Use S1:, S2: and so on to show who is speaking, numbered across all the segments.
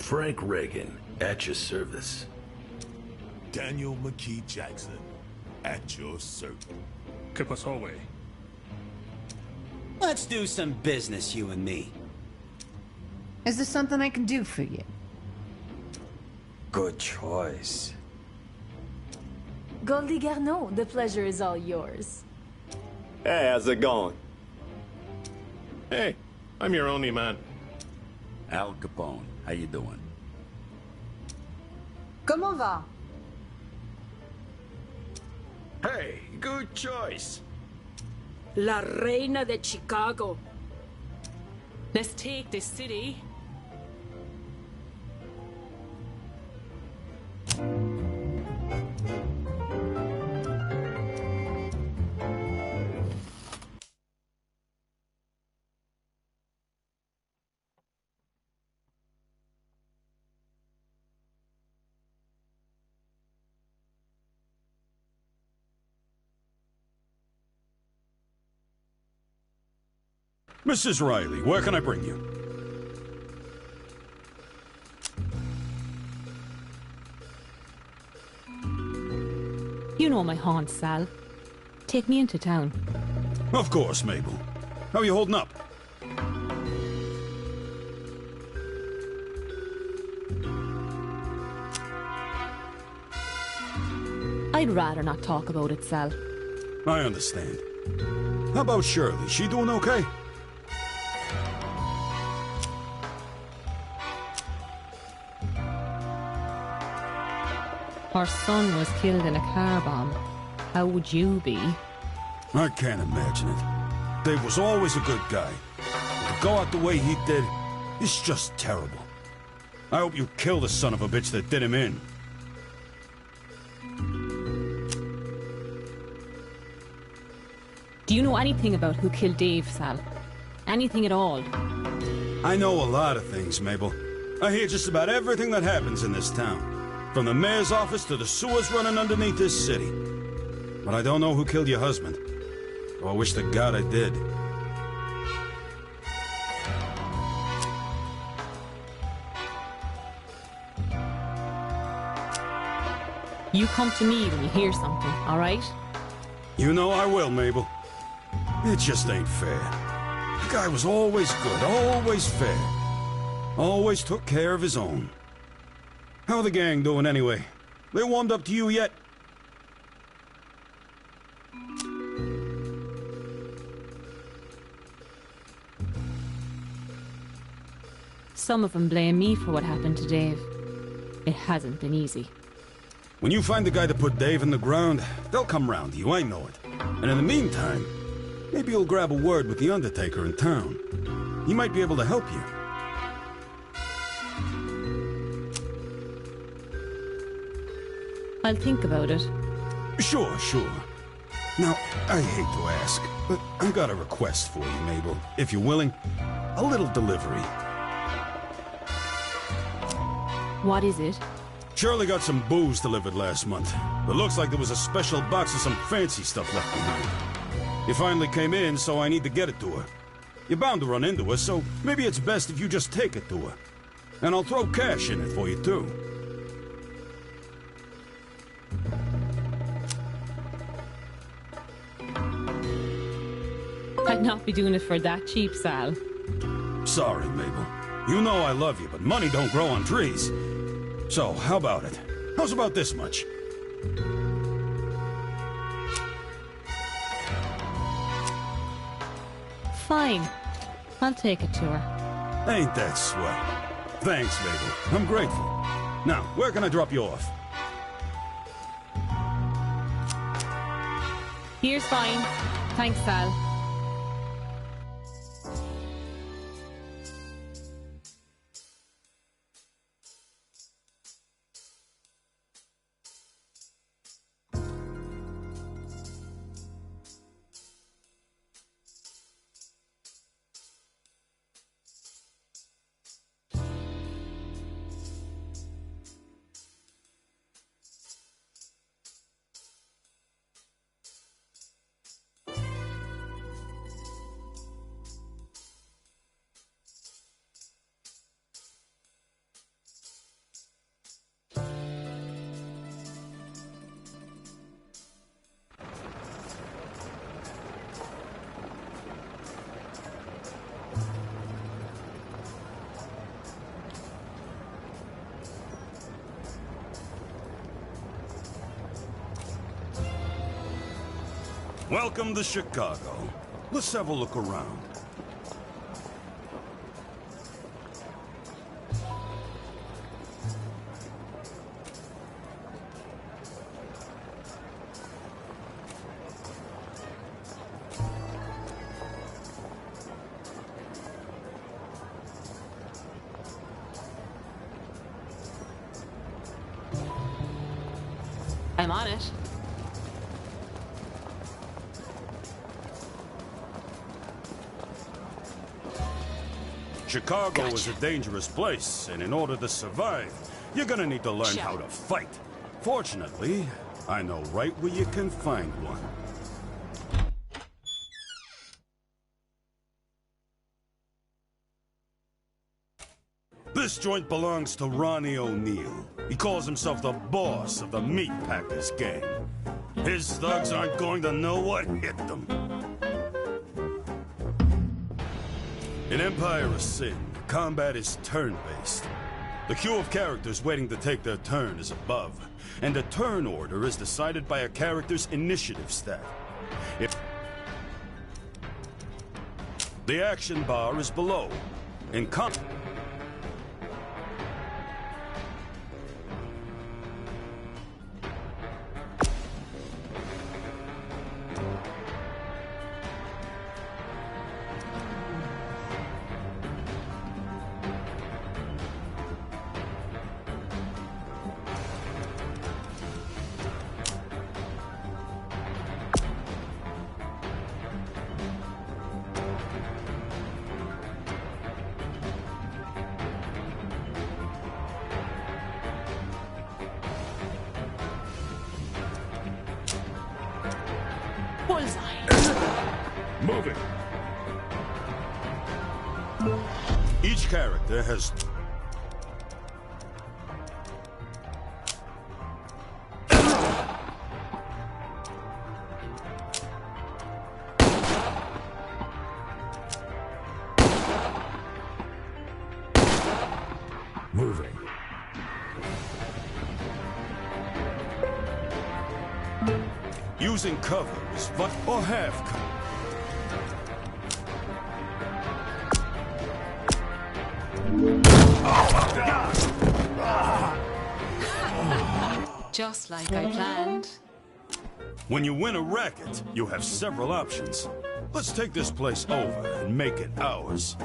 S1: Frank Reagan, at your service.
S2: Daniel McKee Jackson, at your service.
S3: ¿Qué pasó, güey?
S4: Let's do some business, you and me.
S5: Is there something I can do for you?
S4: Good choice.
S6: Goldie Garneau, the pleasure is all yours.
S7: Hey, how's it going?
S3: Hey, I'm your only man.
S8: Al Capone, how you doing?
S5: Comment va?
S8: Hey, good choice.
S9: La Reina de Chicago. Let's take this city.
S10: Mrs. Ryley, where can I bring you?
S11: You know my haunts, Sal. Take me into town.
S10: Of course, Mabel. How are you holding up?
S11: I'd rather not talk about it, Sal.
S10: I understand. How about Shirley? She doing okay?
S11: Her son was killed in a car bomb. How would you be?
S10: I can't imagine it. Dave was always a good guy. To go out the way he did, it's just terrible. I hope you kill the son of a bitch that did him in.
S11: Do you know anything about who killed Dave, Sal? Anything at all?
S10: I know a lot of things, Mabel. I hear just about everything that happens in this town. From the mayor's office to the sewers running underneath this city. But I don't know who killed your husband. Oh, I wish to God I did.
S11: You come to me when you hear something, all right?
S10: You know I will, Mabel. It just ain't fair. The guy was always good, always fair. Always took care of his own. How are the gang doing anyway? They warmed up to you yet?
S11: Some of them blame me for what happened to Dave. It hasn't been easy.
S10: When you find the guy that put Dave in the ground, they'll come round to you, I know it. And in the meantime, maybe you'll grab a word with the Undertaker in town. He might be able to help you.
S11: I'll think about it.
S10: Sure, sure. Now, I hate to ask, but I've got a request for you, Mabel. If you're willing, a little delivery.
S11: What is it?
S10: Shirley got some booze delivered last month, but looks like there was a special box of some fancy stuff left behind. It finally came in, so I need to get it to her. You're bound to run into her, so maybe it's best if you just take it to her. And I'll throw cash in it for you, too.
S11: I'd not be doing it for that cheap, Sal.
S10: Sorry, Mabel. You know I love you, but money don't grow on trees. So, how about it? How's about this much?
S11: Fine. I'll take it to her.
S10: Ain't that swell? Thanks, Mabel. I'm grateful. Now, where can I drop you off?
S11: Here's fine. Thanks, Sal.
S10: Welcome to Chicago. Let's have a look around.
S11: I'm on it.
S10: Chicago is a dangerous place, and in order to survive, you're gonna need to learn how to fight. Fortunately, I know right where you can find one. This joint belongs to Ronnie O'Neill. He calls himself the boss of the Meat Packers gang. His thugs aren't going to know what hit them. In Empire of Sin, combat is turn-based. The queue of characters waiting to take their turn is above, and the turn order is decided by a character's initiative stat. The action bar is below. In
S2: Moving.
S10: Each character has
S2: Moving.
S10: using cover is or half cover.
S11: Just like I planned.
S10: When you win a racket, you have several options. Let's take this place over and make it ours.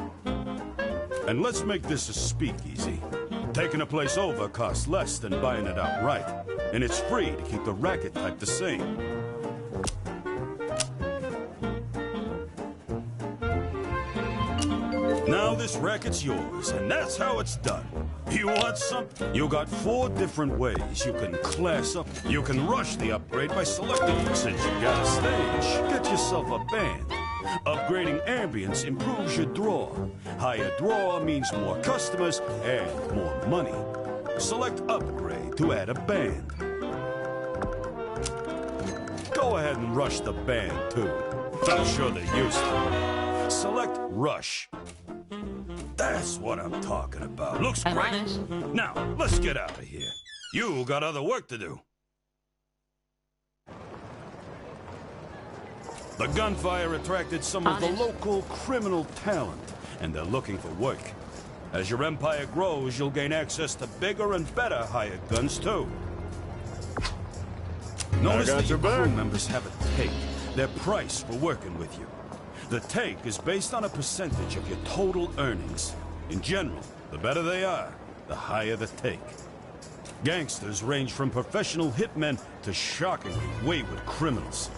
S10: And let's make this a speakeasy. Taking a place over costs less than buying it outright, and it's free to keep the racket type the same. Now this racket's yours, and that's how it's done. You want something? You got 4 different ways you can class up. You can rush the upgrade by selecting, since you got a stage, get yourself a band. Upgrading ambience improves your draw. Higher draw means more customers and more money. Select upgrade to add a band. Go ahead and rush the band too. I'm sure they're used to it. Select rush. That's what I'm talking about. Looks great. Now, let's get out of here. You got other work to do. The gunfire attracted some of the local criminal talent, and they're looking for work. As your empire grows, you'll gain access to bigger and better hired guns, too. Notice that your crew members have a take, their price for working with you. The take is based on a percentage of your total earnings. In general, the better they are, the higher the take. Gangsters range from professional hitmen to shockingly wayward criminals.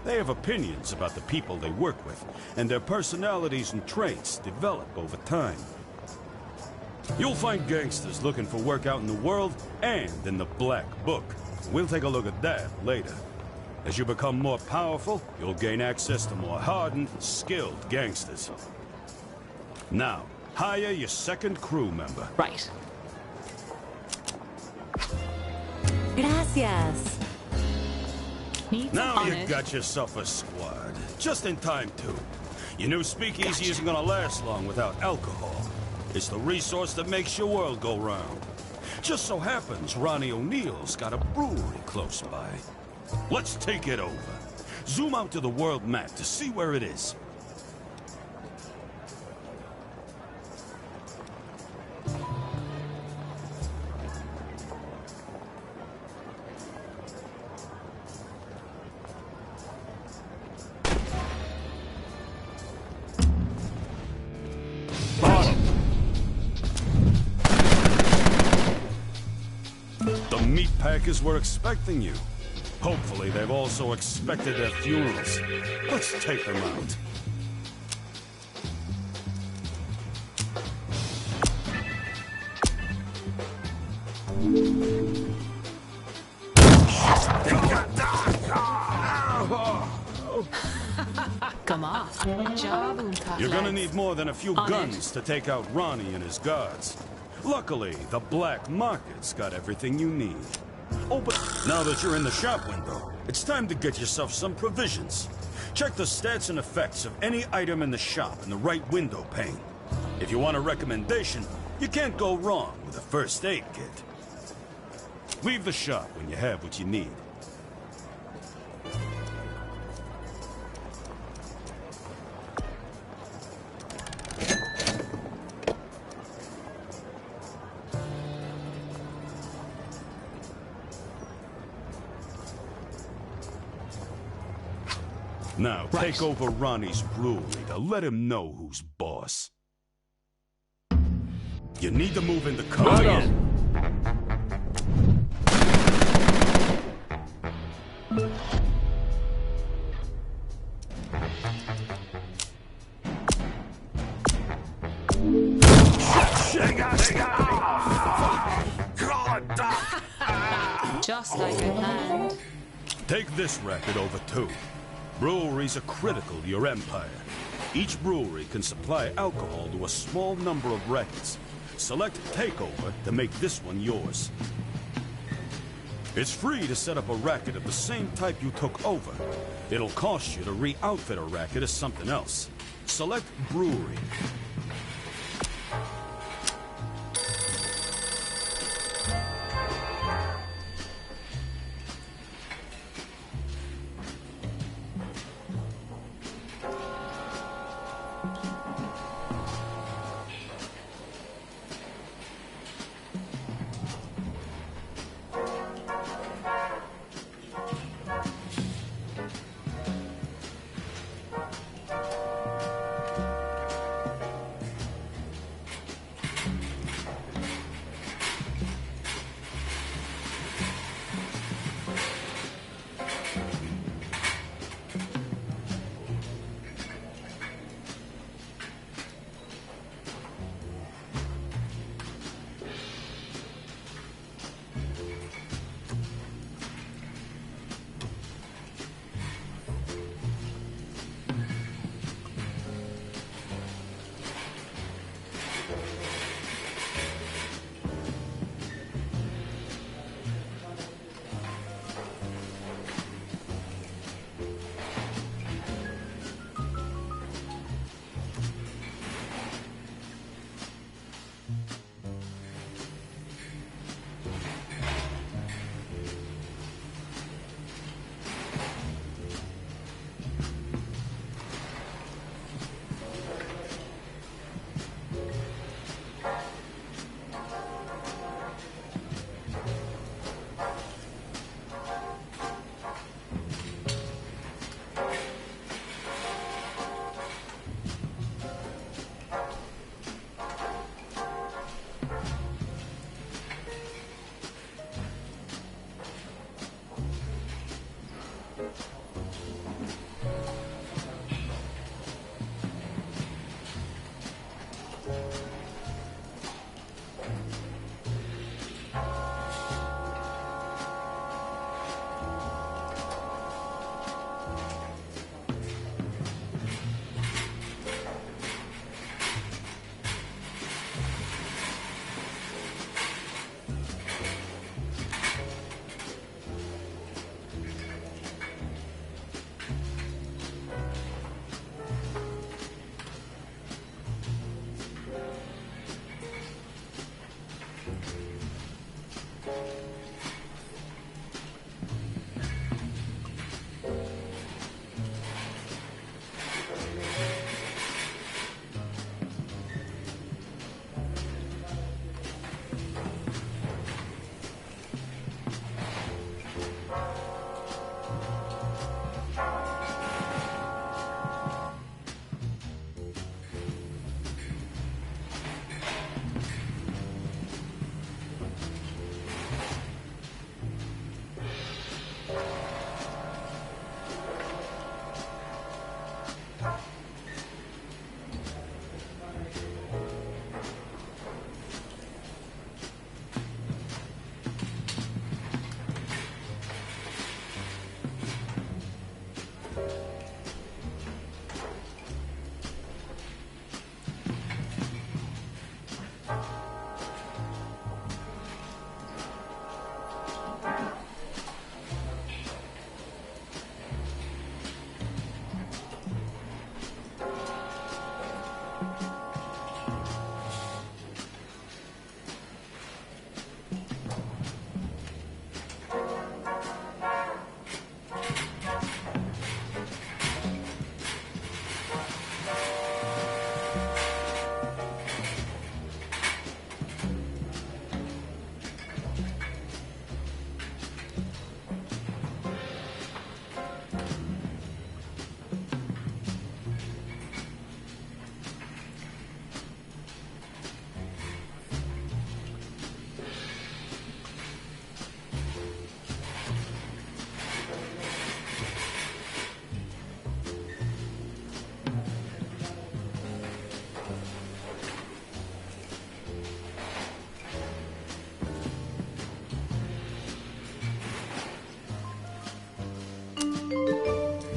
S10: They have opinions about the people they work with, and their personalities and traits develop over time. You'll find gangsters looking for work out in the world and in the Black Book. We'll take a look at that later. As you become more powerful, you'll gain access to more hardened, skilled gangsters. Now, hire your second crew member.
S11: Right.
S6: Gracias.
S10: Now you got yourself a squad. Just in time, too. Your new speakeasy isn't gonna last long without alcohol. It's the resource that makes your world go round. Just so happens Ronnie O'Neill's got a brewery close by. Let's take it over. Zoom out to the world map to see where it is. The meat packers were expecting you. Hopefully, they've also expected their funerals. Let's take them out.
S9: Come on.
S10: You're gonna need more than a few guns to take out Ronnie and his guards. Luckily, the black market's got everything you need. Oh, but now that you're in the shop window, it's time to get yourself some provisions. Check the stats and effects of any item in the shop in the right window pane. If you want a recommendation, you can't go wrong with a first aid kit. Leave the shop when you have what you need. Now, take over Ronnie's brewery to let him know who's boss. You need to move in the car.
S9: Just like I planned.
S10: Take this racket over too. Breweries are critical to your empire. Each brewery can supply alcohol to a small number of rackets. Select Takeover to make this one yours. It's free to set up a racket of the same type you took over. It'll cost you to re-outfit a racket as something else. Select Brewery.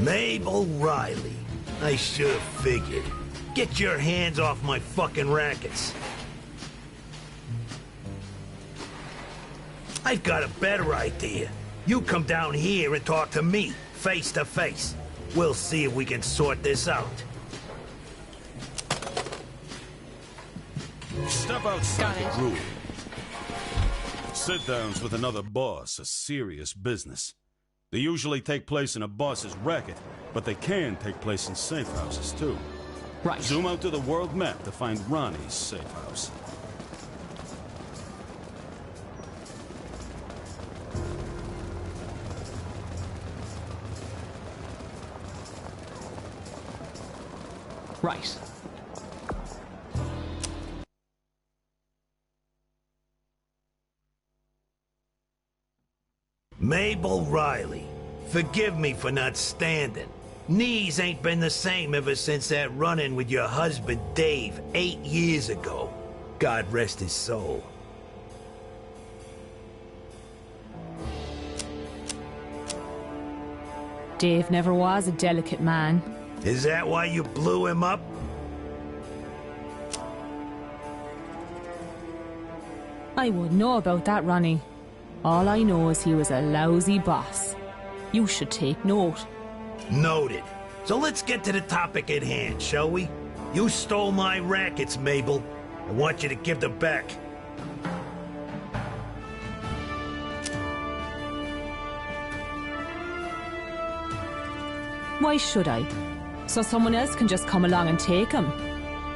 S1: Mabel Ryley. I should have figured. Get your hands off my fucking rackets. I've got a better idea. You come down here and talk to me, face to face. We'll see if we can sort this out.
S10: Step outside the room. Sit-downs with another boss are serious business. They usually take place in a boss's racket, but they can take place in safe houses, too.
S9: Right.
S10: Zoom out to the world map to find Ronnie's safe house.
S9: Right.
S1: Mabel Ryley. Forgive me for not standing. Knees ain't been the same ever since that run-in with your husband, Dave, 8 years ago. God rest his soul.
S11: Dave never was a delicate man.
S1: Is that why you blew him up?
S11: I wouldn't know about that, Ronnie. All I know is he was a lousy boss. You should take note.
S1: Noted. So let's get to the topic at hand, shall we? You stole my rackets, Mabel. I want you to give them back.
S11: Why should I? So someone else can just come along and take him.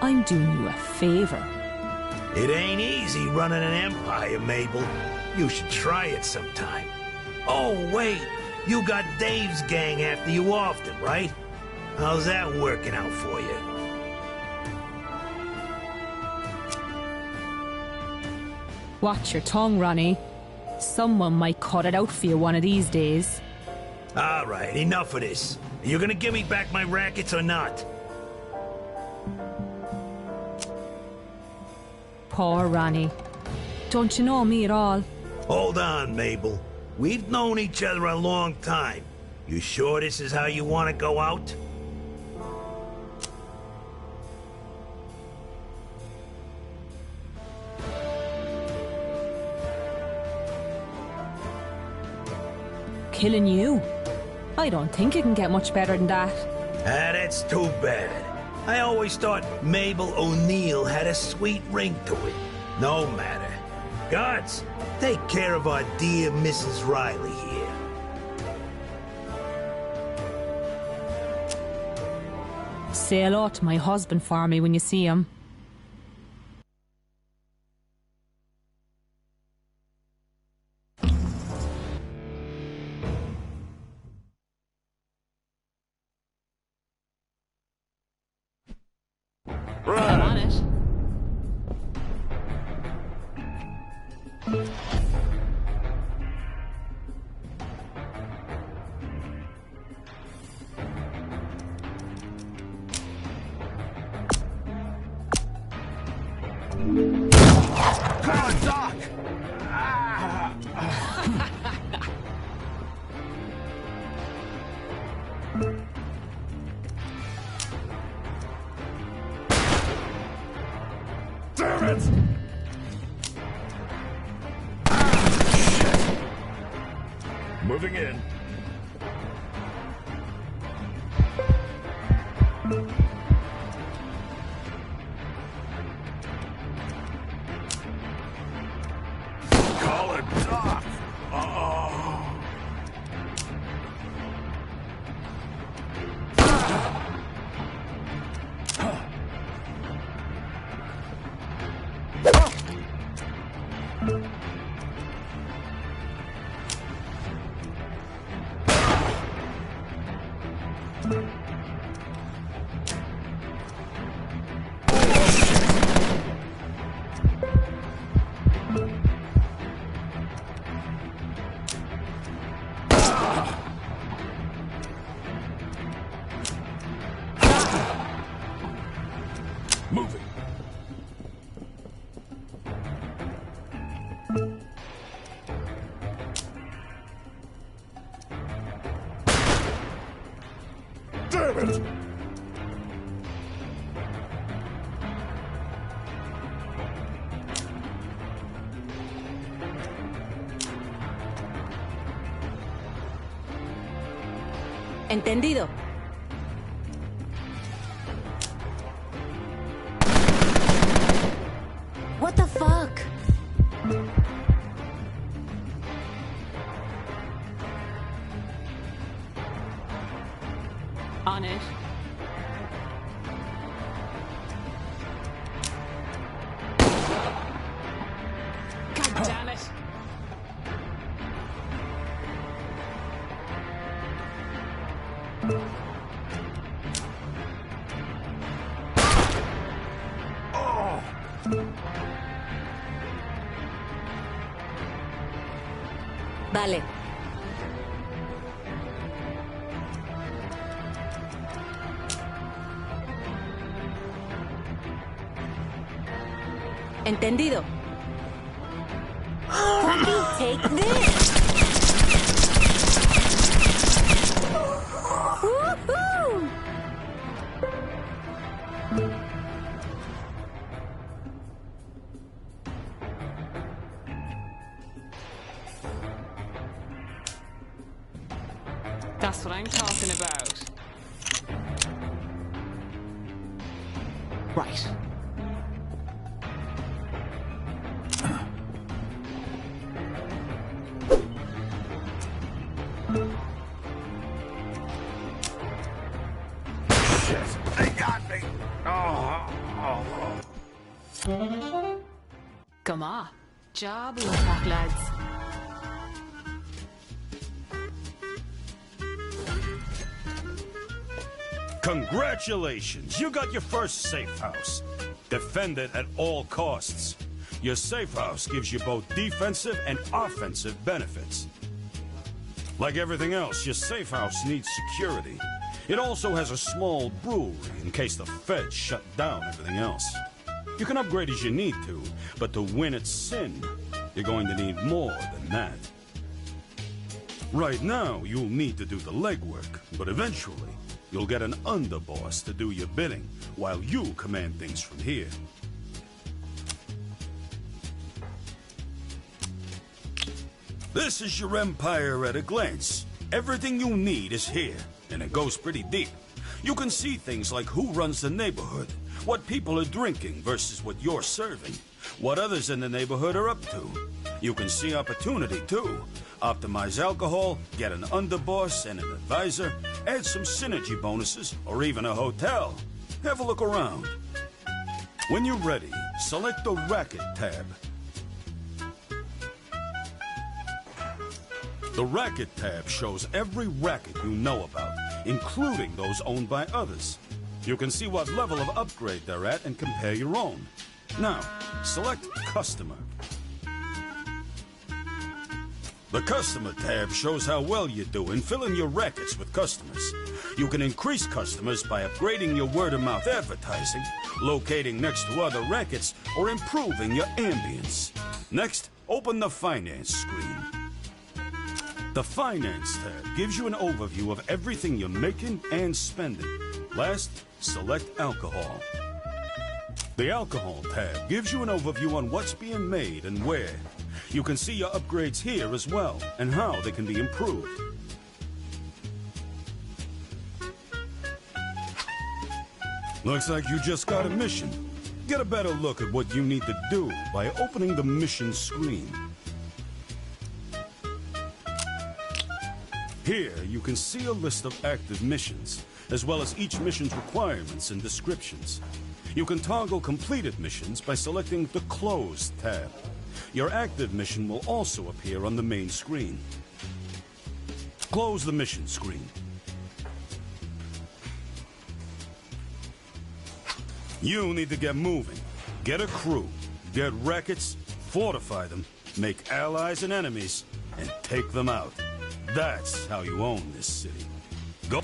S11: I'm doing you a favor.
S1: It ain't easy running an empire, Mabel. You should try it sometime. Oh, wait. You got Dave's gang after you often, right? How's that working out for you?
S11: Watch your tongue, Ronnie. Someone might cut it out for you one of these days.
S1: All right, enough of this. Are you gonna give me back my rackets or not?
S11: Poor Ronnie. Don't you know me at all?
S1: Hold on, Mabel. We've known each other a long time. You sure this is how you want to go out?
S11: Killing you? I don't think it can get much better than that.
S1: Ah, that's too bad. I always thought Mabel O'Neill had a sweet ring to it. No matter. Guards, take care of our dear Mrs. Ryley here.
S11: Say hello to my husband for me when you see him.
S9: I'm on it.
S8: Come on, Doc! Damn it! Shit! Moving in. Call it Doc. Oh. Moving.
S12: Entendido. What the fuck?
S9: On it. God damn it.
S12: Vale. Entendido. Fucking take this. Woohoo!
S9: That's what I'm talking about. Right.
S8: Shit, they got me.
S9: Come on. Job attack, lads.
S10: Congratulations! You got your first safe house. Defend it at all costs. Your safe house gives you both defensive and offensive benefits. Like everything else, your safe house needs security. It also has a small brewery in case the feds shut down everything else. You can upgrade as you need to, but to win at Sin, you're going to need more than that. Right now, you'll need to do the legwork, but eventually, you'll get an underboss to do your bidding, while you command things from here. This is your empire at a glance. Everything you need is here, and it goes pretty deep. You can see things like who runs the neighborhood, what people are drinking versus what you're serving, what others in the neighborhood are up to. You can see opportunity, too. Optimize alcohol, get an underboss and an advisor, add some synergy bonuses, or even a hotel. Have a look around. When you're ready, select the Racket tab. The Racket tab shows every racket you know about, including those owned by others. You can see what level of upgrade they're at and compare your own. Now, select Customer. The Customer tab shows how well you do in filling your rackets with customers. You can increase customers by upgrading your word-of-mouth advertising, locating next to other rackets, or improving your ambience. Next, open the Finance screen. The Finance tab gives you an overview of everything you're making and spending. Last, select Alcohol. The Alcohol tab gives you an overview on what's being made and where. You can see your upgrades here as well, and how they can be improved. Looks like you just got a mission. Get a better look at what you need to do by opening the mission screen. Here, you can see a list of active missions, as well as each mission's requirements and descriptions. You can toggle completed missions by selecting the Closed tab. Your active mission will also appear on the main screen. Close the mission screen. You need to get moving. Get a crew, get rackets, fortify them, make allies and enemies, and take them out. That's how you own this city. Go.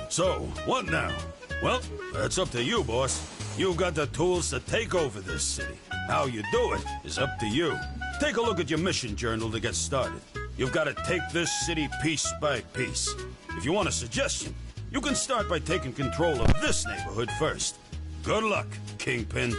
S10: So, what now? Well, that's up to you, boss. You've got the tools to take over this city. How you do it is up to you. Take a look at your mission journal to get started. You've got to take this city piece by piece. If you want a suggestion, you can start by taking control of this neighborhood first. Good luck, Kingpin.